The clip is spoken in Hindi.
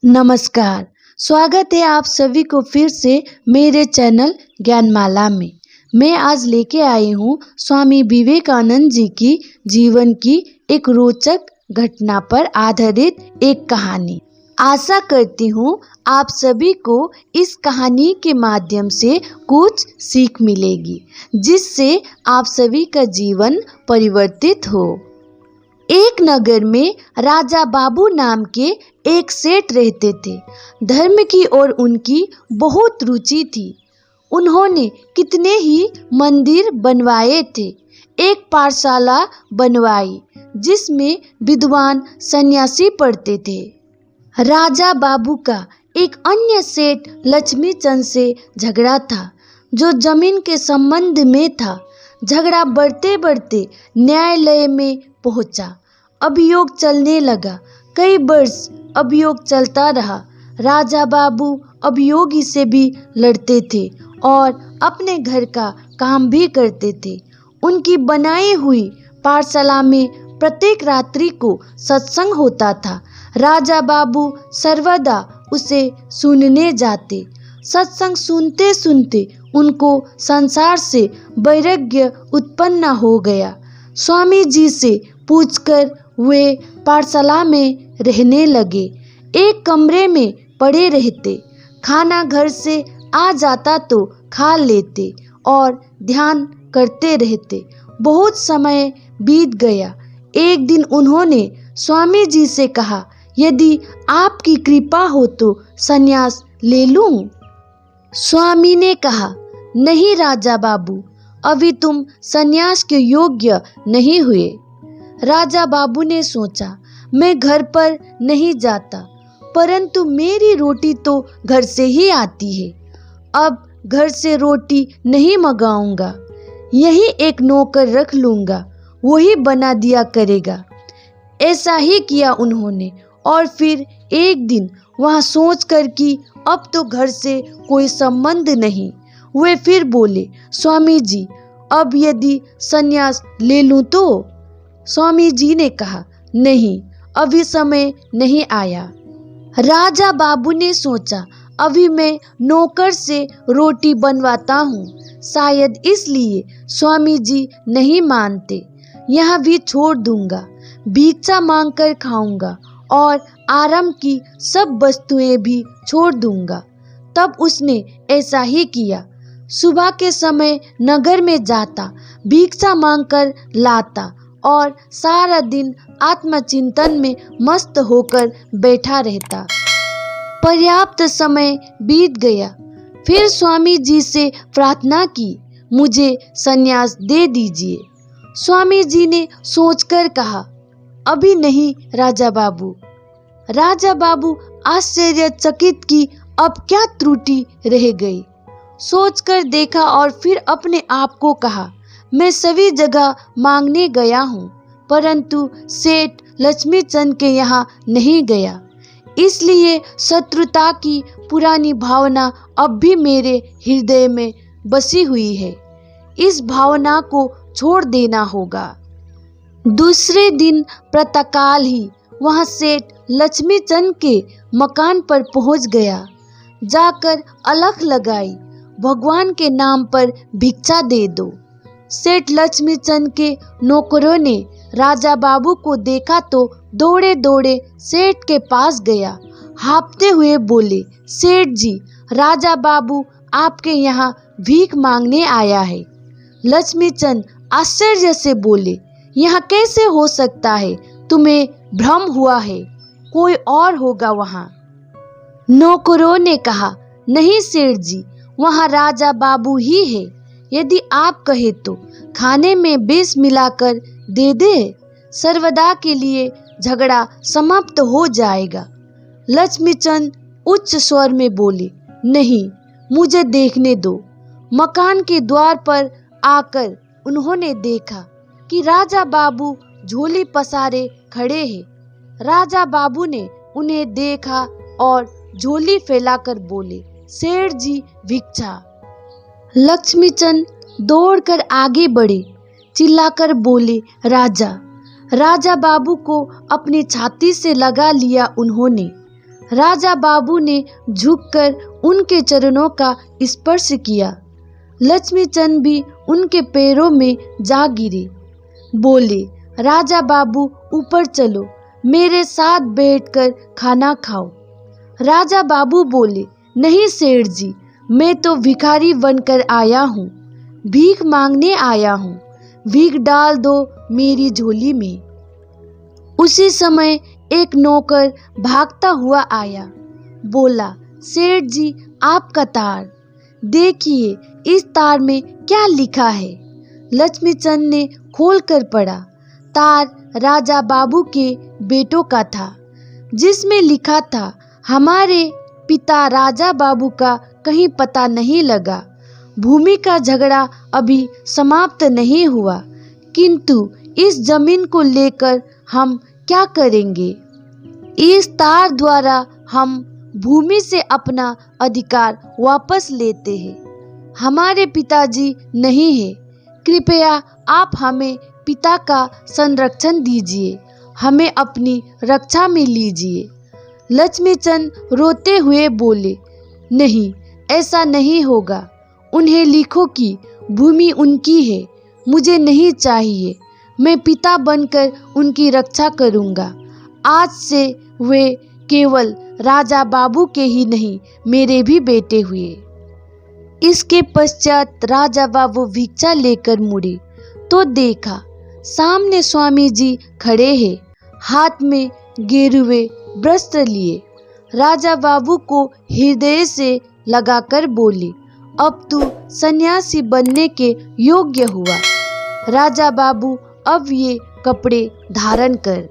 नमस्कार। स्वागत है आप सभी को फिर से मेरे चैनल ज्ञानमाला में। मैं आज लेके आई हूँ स्वामी विवेकानंद जी की जीवन की एक रोचक घटना पर आधारित एक कहानी। आशा करती हूँ आप सभी को इस कहानी के माध्यम से कुछ सीख मिलेगी, जिससे आप सभी का जीवन परिवर्तित हो। एक नगर में राजा बाबू नाम के एक सेठ रहते थे। धर्म की ओर उनकी बहुत रुचि थी। उन्होंने कितने ही मंदिर बनवाए थे, एक पाठशाला बनवाई जिसमें विद्वान सन्यासी पढ़ते थे। राजा बाबू का एक अन्य सेठ लक्ष्मीचंद से झगड़ा था, जो जमीन के संबंध में था। झगड़ा बढ़ते बढ़ते न्यायालय में पहुंचा। अभियोग चलने लगा। कई वर्ष अभियोग चलता रहा। राजा बाबू अभियोगी से भी लड़ते थे और अपने घर का काम भी करते थे। उनकी बनाई हुई पाठशाला में प्रत्येक रात्रि को सत्संग होता था। राजा बाबू सर्वदा उसे सुनने जाते। सत्संग सुनते सुनते उनको संसार से वैराग्य उत्पन्न हो गया। स्वामी जी से पूछकर वे पाठशाला में रहने लगे। एक कमरे में पड़े रहते। खाना घर से आ जाता तो खा लेते और ध्यान करते रहते। बहुत समय बीत गया। एक दिन उन्होंने स्वामी जी से कहा, यदि आपकी कृपा हो तो संन्यास ले लूं? स्वामी ने कहा, नहीं राजा बाबू, अभी तुम संन्यास के योग्य नहीं हुए। राजा बाबू ने सोचा, मैं घर पर नहीं जाता, परंतु मेरी रोटी तो घर से ही आती है। अब घर से रोटी नहीं मंगाऊंगा, यही एक नौकर रख लूंगा, वही बना दिया करेगा। ऐसा ही किया उन्होंने। और फिर एक दिन वहाँ सोचकर कि अब तो घर से कोई संबंध नहीं, वे फिर बोले, स्वामी जी, अब यदि संन्यास ले लूं तो? स्वामी जी ने कहा, नहीं, अभी समय नहीं आया। राजा बाबू ने सोचा, अभी मैं नौकर से रोटी बनवाता हूँ, शायद इसलिए स्वामी जी नहीं मानते। यहाँ भी छोड़ दूंगा, भिक्षा मांगकर खाऊंगा और आराम की सब वस्तुएं भी छोड़ दूंगा। तब उसने ऐसा ही किया। सुबह के समय नगर में जाता, भिक्षा मांगकर लाता और सारा दिन आत्मचिंतन में मस्त होकर बैठा रहता। पर्याप्त समय बीत गया। फिर स्वामी जी से प्रार्थना की, मुझे संन्यास दे दीजिए। स्वामी जी ने सोचकर कहा, अभी नहीं राजा बाबू। राजा बाबू आश्चर्यचकित कि अब क्या त्रुटि रह गई। सोचकर देखा और फिर अपने आप को कहा, मैं सभी जगह मांगने गया हूँ, परंतु सेठ लक्ष्मीचंद के यहाँ नहीं गया। इसलिए शत्रुता की पुरानी भावना अब भी मेरे हृदय में बसी हुई है। इस भावना को छोड़ देना होगा। दूसरे दिन प्रातःकाल ही वहाँ सेठ लक्ष्मीचंद के मकान पर पहुँच गया। जाकर अलख लगाई, भगवान के नाम पर भिक्षा दे दो। सेठ लक्ष्मीचंद के नौकरों ने राजा बाबू को देखा तो दौड़े दौड़े सेठ के पास गया। हाँफते हुए बोले, सेठ जी, राजा बाबू आपके यहाँ भीख मांगने आया है। लक्ष्मीचंद आश्चर्य से बोले, यहाँ कैसे हो सकता है? तुम्हें भ्रम हुआ है, कोई और होगा वहाँ। नौकरों ने कहा, नहीं सेठ जी, वहाँ राजा बाबू ही है। यदि आप कहे तो खाने में विष मिलाकर दे दे, सर्वदा के लिए झगड़ा समाप्त हो जाएगा। लक्ष्मीचंद उच्च स्वर में बोले, नहीं, मुझे देखने दो। मकान के द्वार पर आकर उन्होंने देखा कि राजा बाबू झोली पसारे खड़े हैं। राजा बाबू ने उन्हें देखा और झोली फैलाकर बोले, सेठ जी भिक्षा। लक्ष्मीचंद दौड़कर आगे बढ़े, चिल्लाकर बोले, राजा। राजा बाबू को अपनी छाती से लगा लिया उन्होंने। राजा बाबू ने झुककर उनके चरणों का स्पर्श किया। लक्ष्मीचंद भी उनके पैरों में जा गिरे। बोले, राजा बाबू ऊपर चलो, मेरे साथ बैठकर खाना खाओ। राजा बाबू बोले, नहीं सेठ जी, मैं तो भिखारी बनकर आया हूँ, भीख मांगने आया हूँ, भीख डाल दो मेरी झोली में। उसी समय एक नौकर भागता हुआ आया। बोला, सेठ जी आपका तार, देखिए इस तार में क्या लिखा है। लक्ष्मीचंद ने खोलकर पढ़ा। तार राजा बाबू के बेटों का था, जिसमें लिखा था, हमारे पिता राजा बाबू का कहीं पता नहीं लगा। भूमि का झगड़ा अभी समाप्त नहीं हुआ, किंतु इस जमीन को लेकर हम क्या करेंगे? इस तार द्वारा हम भूमि से अपना अधिकार वापस लेते हैं। हमारे पिताजी नहीं है, कृपया आप हमें पिता का संरक्षण दीजिए, हमें अपनी रक्षा में लीजिए। लक्ष्मीचंद रोते हुए बोले, नहीं, ऐसा नहीं होगा। उन्हें लिखो कि भूमि उनकी है, मुझे नहीं चाहिए। मैं पिता बनकर उनकी रक्षा करूंगा। आज से वे केवल राजा बाबू के ही नहीं, मेरे भी बेटे हुए। इसके पश्चात राजा बाबू भिक्षा लेकर मुड़े तो देखा सामने स्वामी जी खड़े हैं, हाथ में गेरुए वस्त्र लिए। राजा बाबू को हृदय से लगाकर बोले, अब तू सन्यासी बनने के योग्य हुआ। राजा बाबू, अब ये कपड़े धारण कर।